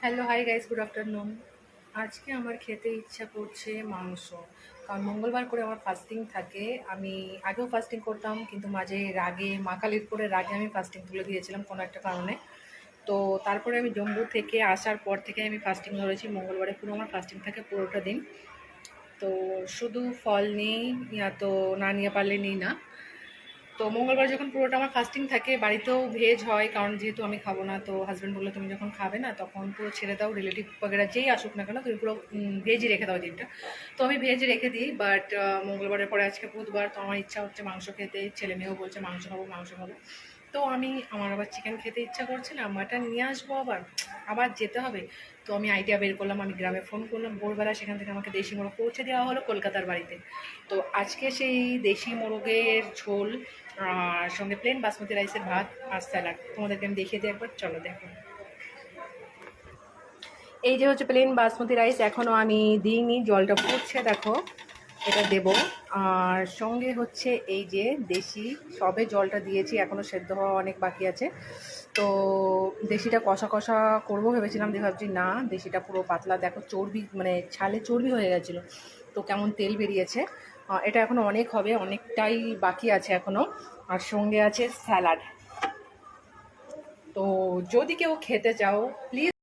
Hello, hi guys, good afternoon. আজকে আমার খেতে ইচ্ছা করছে মাংস। কারণ মঙ্গলবার করে আমার ফাস্টিং থাকে। আমি আগেও ফাস্টিং করতাম, কিন্তু মাঝে রাগে মা কালীর করে রাগে আমি ফাস্টিং তুলে দিয়েছিলাম কোনো একটা কারণে। তো তারপরে আমি জম্মু থেকে আসার পর থেকে আমি ফাস্টিং ধরেছি। মঙ্গলবারে পুরো আমার ফাস্টিং থাকে পুরোটা দিন। তো শুধু ফল নিই, ইয়া তো না নিয়ে পারলে নিই না। তো মঙ্গলবার যখন পুরোটা আমার ফাস্টিং থাকে, বাড়িতেও ভেজ হয়, কারণ যেহেতু আমি খাবো না। তো হাজব্যান্ড বললো তুমি যখন খাবে না তখন পুরো ছেড়ে দাও, রিলেটিভ বগেরা যেই আসুক না কেন তুমি পুরো ভেজই রেখে দাও দিনটা। তো আমি ভেজ রেখে দিই, বাট মঙ্গলবারের পরে আজকে বুধবার, তো আমার ইচ্ছা হচ্ছে মাংস খেতে। ছেলে মেয়েও বলছে মাংস খাবো মাংস খাবো। তো আমার আবার চিকেন খেতে ইচ্ছা করছে না, মাটন নিয়ে আসবো, আবার যেতে হবে। তো আমি আইডিয়া বের করলাম, আমি গ্রামে ফোন করলাম ভোরবেলা, সেখান থেকে আমাকে দেশি মোরগ পৌঁছে দেওয়া হলো কলকাতার বাড়িতে। তো আজকে সেই দেশি মোরগের ঝোল আর সঙ্গে প্লেন বাসমতি রাইসের ভাত আর স্যালাড তোমাদেরকে আমি দেখিয়ে দিই একবার, চলো দেখো। এই যে হচ্ছে প্লেন বাসমতি রাইস, এখনও আমি দিইনি, জলটা ফুটছে দেখো, এটা দেব। আর সঙ্গে হচ্ছে এই যে দেশি, সবে জলটা দিয়েছি, এখনও সেদ্ধ হওয়া অনেক বাকি আছে। তো দেশিটা কষা কষা করবো ভেবেছিলাম, দিয়ে ভাবছি না, দেশিটা পুরো পাতলা, দেখো চর্বি মানে ছালে চর্বি হয়ে গেছিলো, তো কেমন তেল বেরিয়েছে। এটা এখনও অনেক হবে, অনেকটাই বাকি আছে এখনও। আর সঙ্গে আছে স্যালাড। তো যদি কেউ খেতে চাও প্লিজ